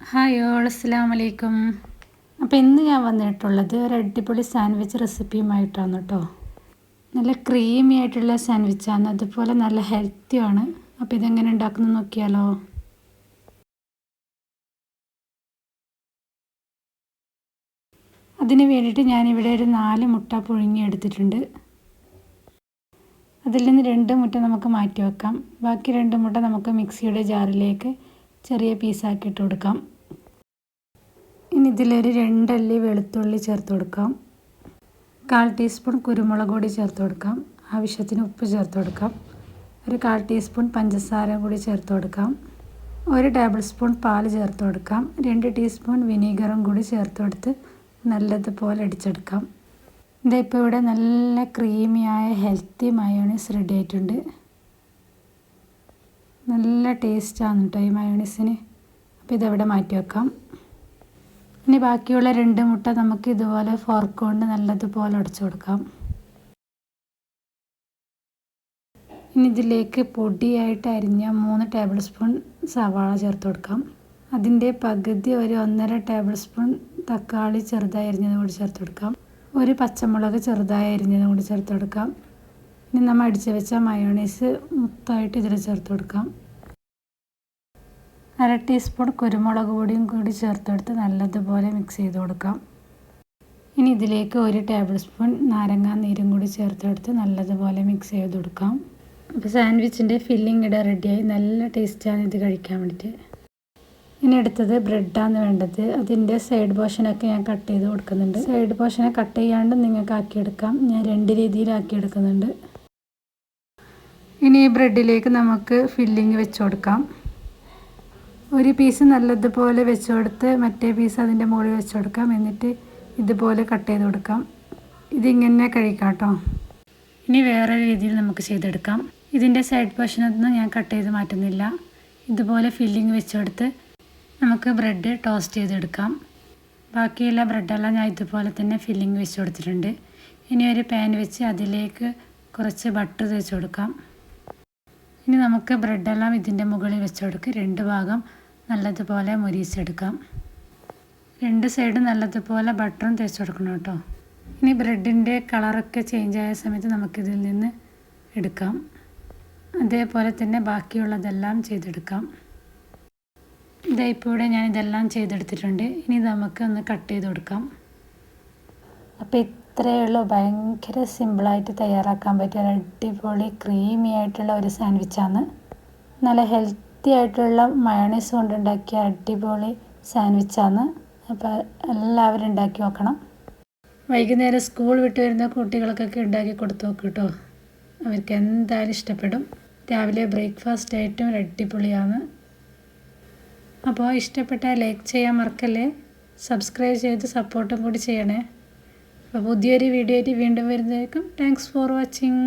Hi all, അസ്സലാമു അലൈക്കും. അപ്പോൾ ഇന്ന് ഞാൻ വന്നിട്ടുള്ളത് ഒരു അടിപൊളി സാൻഡ്വിച്ച് റെസിപ്പിയുമായിട്ടാണ് കേട്ടോ. നല്ല ക്രീമി ആയിട്ടുള്ള സാൻഡ്വിച്ചാണ്, അതുപോലെ നല്ല ഹെൽത്തിയാണ്. അപ്പോൾ ഇതെങ്ങനെ ഉണ്ടാക്കുന്നത് നോക്കിയാലോ. അതിന് വേണ്ടിയിട്ട് ഞാനിവിടെ ഒരു 4 മുട്ട പുഴുങ്ങി എടുത്തിട്ടുണ്ട്. അതിൽ നിന്ന് 2 മുട്ട നമുക്ക് മാറ്റി വെക്കാം. ബാക്കി 2 മുട്ട നമുക്ക് മിക്സിയുടെ ജാറിലേക്ക് ചെറിയ പീസാക്കിയിട്ട് കൊടുക്കാം. ഇനി ഇതിലൊരു 2 അല്ലി വെളുത്തുള്ളി ചേർത്ത് കൊടുക്കാം. 1/4 ടീസ്പൂൺ കുരുമുളക് പൊടി ചേർത്ത് കൊടുക്കാം. ആവശ്യത്തിന് ഉപ്പ് ചേർത്ത് കൊടുക്കാം. ഒരു 1/4 ടീസ്പൂൺ പഞ്ചസാര കൂടി ചേർത്ത് കൊടുക്കാം. 1 ടേബിൾ സ്പൂൺ പാൽ ചേർത്ത് കൊടുക്കാം. 2 ടീസ്പൂൺ വിനീഗറും കൂടി ചേർത്ത് കൊടുത്ത് നല്ലതുപോലെ അടിച്ചെടുക്കാം. ഇതിപ്പോൾ ഇവിടെ നല്ല ക്രീമിയായ ഹെൽത്തി മയോണൈസ് റെഡി ആയിട്ടുണ്ട്. നല്ല ടേസ്റ്റാണ് കേട്ടോ ഈ മയോണൈസിന്. അപ്പോൾ ഇതവിടെ മാറ്റി വെക്കാം. ഇനി ബാക്കിയുള്ള 2 മുട്ട നമുക്ക് ഇതുപോലെ ഫോർക്ക് കൊണ്ട് നല്ലതുപോലെ ഉടച്ചു കൊടുക്കാം. ഇനി ഇതിലേക്ക് പൊടിയായിട്ട് അരിഞ്ഞ 3 ടേബിൾ സ്പൂൺ സവാള ചേർത്ത് കൊടുക്കാം. അതിൻ്റെ പകുതി ഒരു 1.5 ടേബിൾ സ്പൂൺ തക്കാളി ചെറുതായി അരിഞ്ഞതും കൂടി ചേർത്ത് കൊടുക്കാം. ഒരു പച്ചമുളക് ചെറുതായി അരിഞ്ഞതും കൂടി ചേർത്ത് കൊടുക്കാം. ഇനി നമ്മൾ അടിച്ചു വെച്ച മയോണൈസ് മൊത്തമായിട്ട് ഇതിൽ ചേർത്ത് കൊടുക്കാം. 1/2 ടീസ്പൂൺ കുരുമുളക് പൊടിയും കൂടി ചേർത്ത് കൊടുത്ത് നല്ലതുപോലെ മിക്സ് ചെയ്ത് കൊടുക്കാം. ഇനി ഇതിലേക്ക് 1 ടേബിൾ സ്പൂൺ നാരങ്ങാ നീരും കൂടി ചേർത്ത് കൊടുത്ത് നല്ലതുപോലെ മിക്സ് ചെയ്ത് കൊടുക്കാം. അപ്പോൾ സാൻഡ്വിച്ചിൻ്റെ ഫില്ലിംഗ് ഇവിടെ റെഡിയായി. നല്ല ടേസ്റ്റാണ് ഇത് കഴിക്കാൻ വേണ്ടിയിട്ട്. ഇനി അടുത്തത് ബ്രെഡാണ് വേണ്ടത്. അതിൻ്റെ സൈഡ് പോർഷനൊക്കെ ഞാൻ കട്ട് ചെയ്ത് കൊടുക്കുന്നുണ്ട്. സൈഡ് പോർഷനെ കട്ട് ചെയ്യാണ്ട് നിങ്ങൾക്ക് ആക്കിയെടുക്കാം. ഞാൻ 2 രീതിയിലാക്കിയെടുക്കുന്നുണ്ട്. ഇനി ഈ ബ്രെഡിലേക്ക് നമുക്ക് ഫില്ലിങ് വെച്ച് കൊടുക്കാം. ഒരു പീസ് നല്ലതുപോലെ വെച്ച് കൊടുത്ത് മറ്റേ പീസ് അതിൻ്റെ മുകളിൽ വെച്ച് കൊടുക്കാം. എന്നിട്ട് ഇതുപോലെ കട്ട് ചെയ്ത് കൊടുക്കാം. ഇതിങ്ങനെ കഴിക്കാം കേട്ടോ. ഇനി വേറെ രീതിയിൽ നമുക്ക് ചെയ്തെടുക്കാം. ഇതിൻ്റെ സൈഡ് പോർഷനൊന്നും ഞാൻ കട്ട് ചെയ്ത് മാറ്റുന്നില്ല. ഇതുപോലെ ഫില്ലിങ് വെച്ച് കൊടുത്ത് നമുക്ക് ബ്രെഡ് ടോസ്റ്റ് ചെയ്തെടുക്കാം. ബാക്കിയുള്ള ബ്രെഡെല്ലാം ഞാൻ ഇതുപോലെ തന്നെ ഫില്ലിങ് വെച്ച് കൊടുത്തിട്ടുണ്ട്. ഇനി ഒരു പാൻ വെച്ച് അതിലേക്ക് കുറച്ച് ബട്ടർ തേച്ച് കൊടുക്കാം. ഇനി നമുക്ക് ബ്രെഡെല്ലാം ഇതിൻ്റെ മുകളിൽ വെച്ച് കൊടുക്കുക. 2 ഭാഗം നല്ലതുപോലെ മുരിച്ചെടുക്കാം. 2 സൈഡും നല്ലതുപോലെ ബട്ടറും തേച്ച് കൊടുക്കണം കേട്ടോ. ഇനി ബ്രെഡിൻ്റെ കളറൊക്കെ ചേഞ്ച് ആയ സമയത്ത് നമുക്കിതിൽ നിന്ന് എടുക്കാം. അതേപോലെ തന്നെ ബാക്കിയുള്ളതെല്ലാം ചെയ്തെടുക്കാം. ഇപ്പോൾ ഇവിടെ ഞാനിതെല്ലാം ചെയ്തെടുത്തിട്ടുണ്ട്. ഇനി നമുക്ക് ഒന്ന് കട്ട് ചെയ്ത് കൊടുക്കാം. അപ്പോൾ ഇത്രയേ ഉള്ളൂ. ഭയങ്കര സിമ്പിളായിട്ട് തയ്യാറാക്കാൻ പറ്റിയ ഒരു അടിപൊളി ക്രീമി ആയിട്ടുള്ള ഒരു സാൻഡ്വിച്ചാണ്. നല്ല ഹെൽത്തി ആയിട്ടുള്ള മയോണൈസ് കൊണ്ടുണ്ടാക്കിയ അടിപൊളി സാൻഡ്വിച്ചാണ്. അപ്പോൾ എല്ലാവരും ഉണ്ടാക്കി നോക്കണം. വൈകുന്നേരം സ്കൂൾ വിട്ട് വരുന്ന കുട്ടികൾക്കൊക്കെ ഉണ്ടാക്കി കൊടുത്തു നോക്കും കേട്ടോ. അവർക്ക് എന്തായാലും ഇഷ്ടപ്പെടും. രാവിലെ ബ്രേക്ക്ഫാസ്റ്റ് ആയിട്ടും അടിപൊളിയാണ്. അപ്പോൾ ഇഷ്ടപ്പെട്ടാൽ ലൈക്ക് ചെയ്യാൻ മറക്കല്ലേ. സബ്സ്ക്രൈബ് ചെയ്ത് സപ്പോർട്ടും കൂടി ചെയ്യണേ. അപ്പോൾ പുതിയൊരു വീഡിയോ ആയിട്ട് വീണ്ടും വരുന്നതായിരിക്കും. Thanks for watching.